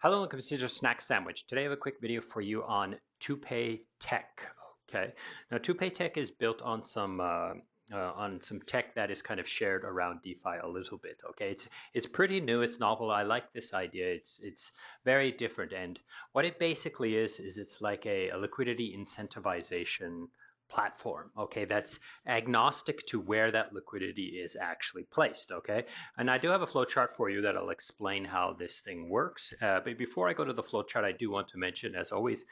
Hello and welcome to your snack sandwich. Today I have a quick video for you on Toupee tech. Okay, now Toupee tech is built on some tech that is kind of shared around DeFi a little bit. Okay, it's pretty new. It's novel. I like this idea. It's very different. And what it basically is it's like a liquidity incentivization platform, okay, that's agnostic to where that liquidity is actually placed, okay? And I do have a flow chart for you that'll explain how this thing works. But before I go to the flow chart, I do want to mention, as always,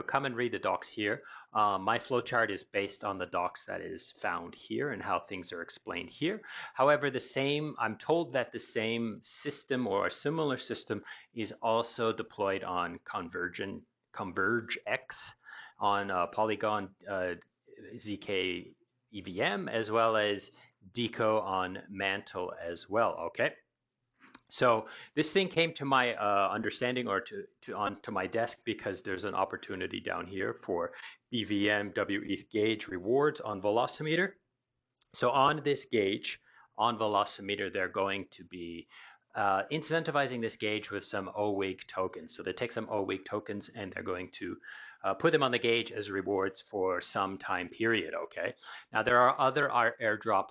come and read the docs here. My flow chart is based on the docs that is found here and how things are explained here. However, I'm told that the same system or a similar system is also deployed on ConvergeX on Polygon ZK EVM, as well as Deco on Mantle as well. Okay. So this thing came to my understanding or onto my desk because there's an opportunity down here for BVM WETH gauge rewards on Velocimeter. So on this gauge, on Velocimeter, they're going to be incentivizing this gauge with some OWIG tokens. So they take some OWIG tokens and they're going to put them on the gauge as rewards for some time period, okay? Now there are other airdrop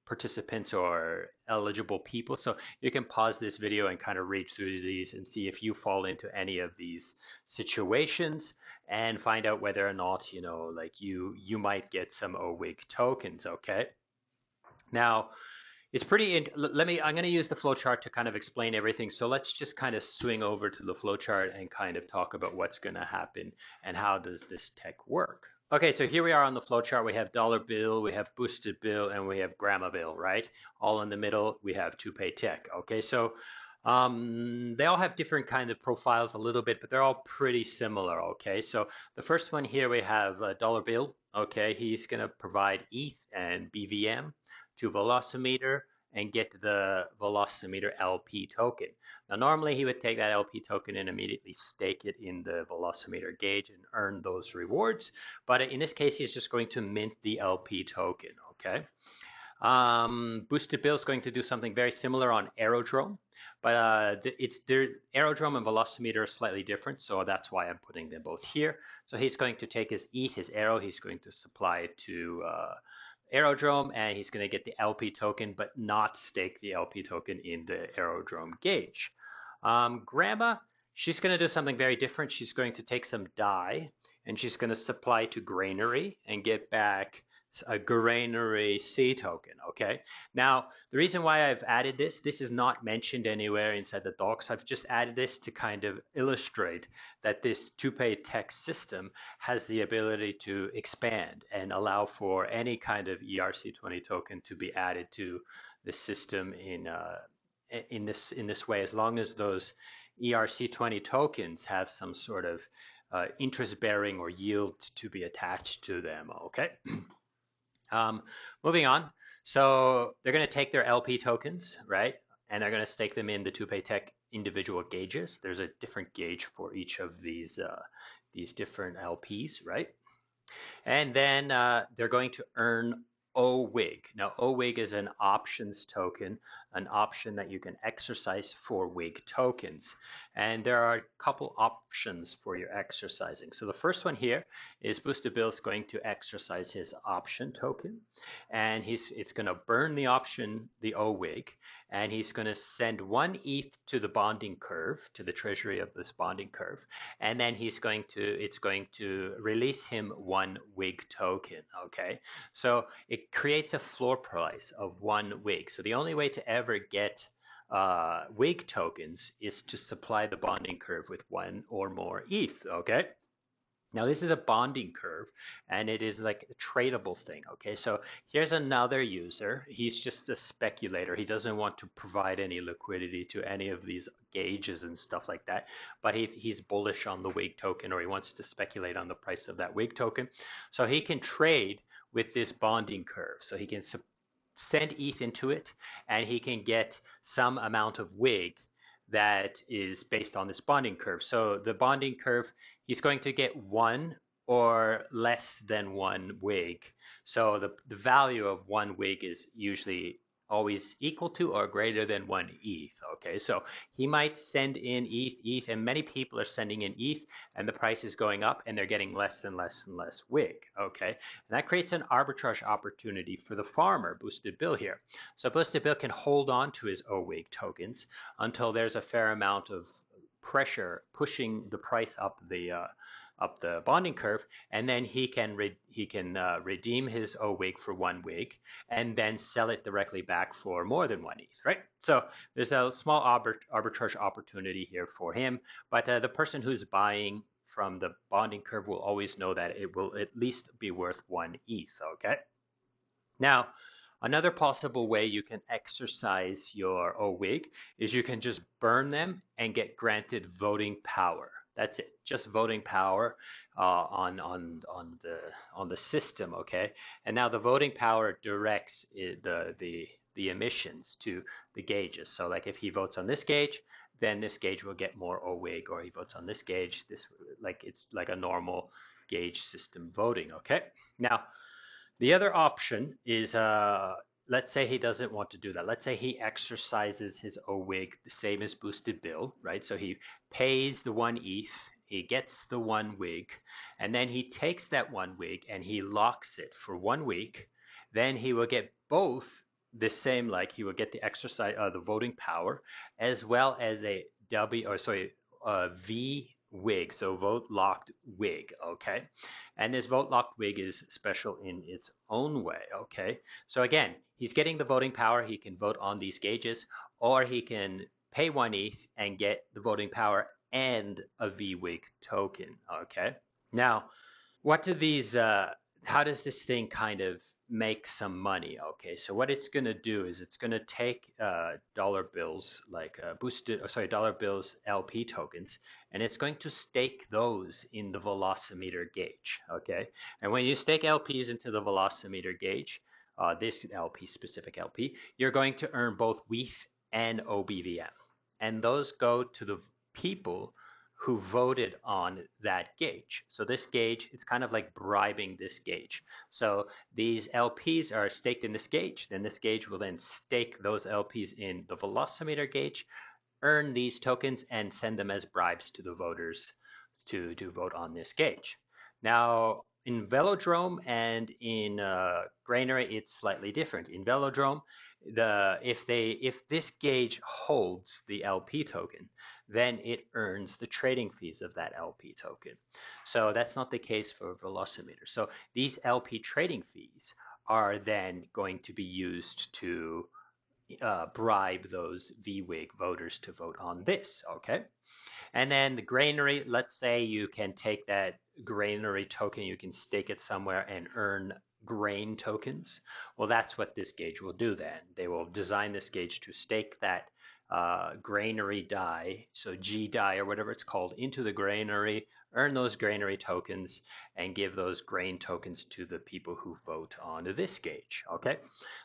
participants or eligible people. So you can pause this video and kind of read through these and see if you fall into any of these situations and find out whether or not, like you might get some OWIG tokens, okay? Now, it's pretty, I'm going to use the flowchart to kind of explain everything. So let's just kind of swing over to the flowchart and kind of talk about what's going to happen and how does this tech work. Okay, so here we are on the flowchart. We have dollar bill, we have boosted bill, and we have grandma bill, right? All in the middle, we have Toupee tech. Okay, so they all have different kind of profiles a little bit, but they're all pretty similar. Okay, so the first one here we have dollar bill. Okay, he's going to provide ETH and BVM to Velocimeter and get the Velocimeter LP token. Now, normally he would take that LP token and immediately stake it in the Velocimeter gauge and earn those rewards. But in this case, he's just going to mint the LP token, okay? Boosted Bill is going to do something very similar on Aerodrome, but Aerodrome and Velocimeter are slightly different, so that's why I'm putting them both here. So he's going to take his ETH, his Aero, he's going to supply it to Aerodrome, and he's going to get the LP token, but not stake the LP token in the Aerodrome gauge. Grandma, she's going to do something very different. She's going to take some dye, and she's going to supply to Granary and get back a Granary C token, okay? Now, the reason why I've added this is not mentioned anywhere inside the docs. I've just added this to kind of illustrate that this Toupee tech system has the ability to expand and allow for any kind of ERC20 token to be added to the system in this way, as long as those ERC20 tokens have some sort of interest-bearing or yield to be attached to them, okay? Moving on, so they're going to take their LP tokens, right? And they're going to stake them in the Toupee tech individual gauges. There's a different gauge for each of these different LPs, right? And then they're going to earn OWIG. Now, OWIG is an options token, an option that you can exercise for WIG tokens. And there are a couple options for your exercising. So the first one here is Boosted Bill is going to exercise his option token, and it's going to burn the option, the OWIG, and he's going to send 1 ETH to the bonding curve, to the treasury of this bonding curve, and then it's going to release him 1 WIG token. Okay, so it creates a floor price of 1 WIG. So the only way to ever get WIG tokens is to supply the bonding curve with 1 or more ETH, okay? Now this is a bonding curve and it is like a tradable thing, okay? So here's another user. He's just a speculator. He doesn't want to provide any liquidity to any of these gauges and stuff like that, but he's bullish on the WIG token, or he wants to speculate on the price of that WIG token. So he can trade with this bonding curve. So he can send ETH into it and he can get some amount of WIG that is based on this bonding curve. So the bonding curve, he's going to get 1 or less than 1 WIG. So the value of 1 WIG is usually always equal to or greater than 1 ETH. Okay, so he might send in ETH, and many people are sending in ETH, and the price is going up, and they're getting less and less and less WIG. Okay, and that creates an arbitrage opportunity for the farmer, Boosted Bill here. So Boosted Bill can hold on to his OWIG tokens until there's a fair amount of pressure pushing the price up the bonding curve, and then he can redeem his OWIG for 1 WIG, and then sell it directly back for more than 1 ETH, right? So there's a small arbitrage opportunity here for him, but the person who's buying from the bonding curve will always know that it will at least be worth 1 ETH, okay? Now, another possible way you can exercise your OWIG is you can just burn them and get granted voting power. That's it, just voting power on the system, okay? And now the voting power directs the emissions to the gauges. So like if he votes on this gauge, then this gauge will get more OWIG, or he votes on this gauge, this like it's like a normal gauge system voting, okay? Now, the other option is, let's say he doesn't want to do that. Let's say he exercises his OWIG the same as Boosted Bill, right? So he pays the 1 ETH, he gets the 1 WIG, and then he takes that 1 WIG and he locks it for 1 week. Then he will get both the same, like he will get the exercise, the voting power, as well as a V WIG, so vote locked WIG, okay? And this vote locked WIG is special in its own way, okay? So again, he's getting the voting power. He can vote on these gauges, or he can pay 1 ETH and get the voting power and a VWIG token, okay? Now, what do these, how does this thing kind of make some money? Okay, so what it's going to do is it's going to take dollar bills, like dollar bills LP tokens, and it's going to stake those in the velocimeter gauge. Okay, and when you stake LPs into the velocimeter gauge, this LP, specific LP, you're going to earn both WETH and OBVM, and those go to the people who voted on that gauge. So this gauge, it's kind of like bribing this gauge. So these LPs are staked in this gauge, then this gauge will then stake those LPs in the velocimeter gauge, earn these tokens, and send them as bribes to the voters to vote on this gauge. Now, in Velodrome and in Granary, it's slightly different. In Velodrome, if this gauge holds the LP token, then it earns the trading fees of that LP token. So that's not the case for Velocimeter. So these LP trading fees are then going to be used to bribe those VWIG voters to vote on this, okay? And then the granary, let's say you can take that granary token, you can stake it somewhere and earn grain tokens. Well, that's what this gauge will do then. They will design this gauge to stake that granary die, so G die or whatever it's called, into the granary, earn those granary tokens, and give those grain tokens to the people who vote on this gauge, okay?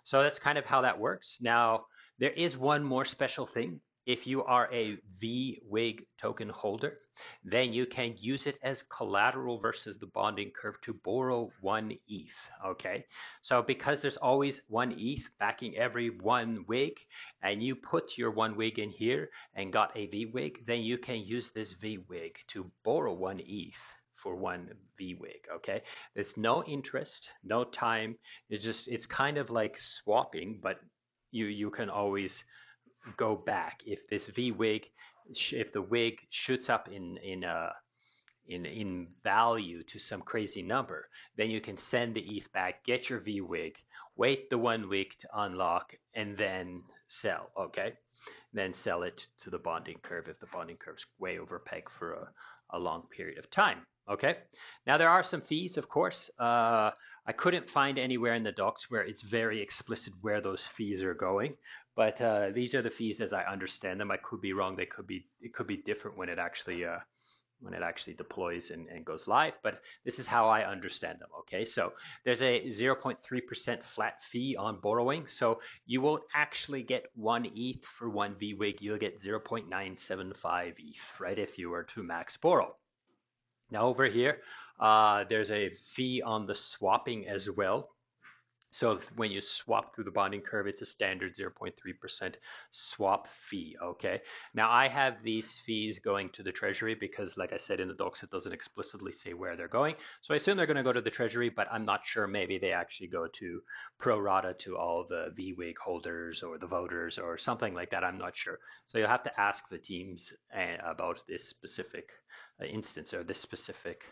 So that's kind of how that works. Now, there is one more special thing. If you are a VWIG token holder, then you can use it as collateral versus the bonding curve to borrow 1 ETH, okay? So because there's always 1 ETH backing every 1 WIG, and you put your 1 WIG in here and got a VWIG, then you can use this VWIG to borrow 1 ETH for 1 VWIG, okay? There's no interest, no time. It's kind of like swapping, but you can always go back if this VWIG, if the WIG shoots up in value to some crazy number, then you can send the ETH back, get your VWIG, wait the 1 week to unlock, and then sell, okay? Then sell it to the bonding curve if the bonding curve's way over peg for a long period of time, okay? Now there are some fees, of course. I couldn't find anywhere in the docs where it's very explicit where those fees are going, but these are the fees as I understand them. I could be wrong. It could be different when it actually deploys and goes live, but this is how I understand them, okay? So there's a 0.3% flat fee on borrowing, so you won't actually get 1 ETH for 1 VWIG, you'll get 0.975 ETH, right, if you were to max borrow. Now over here, there's a fee on the swapping as well. So when you swap through the bonding curve, it's a standard 0.3% swap fee, okay? Now I have these fees going to the treasury because like I said in the docs, it doesn't explicitly say where they're going. So I assume they're gonna go to the treasury, but I'm not sure. Maybe they actually go to pro rata to all the VWIG holders or the voters or something like that. I'm not sure. So you'll have to ask the teams about this specific instance or this specific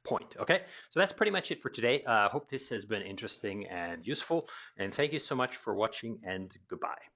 point. Okay, so that's pretty much it for today. I hope this has been interesting and useful. And thank you so much for watching, and goodbye.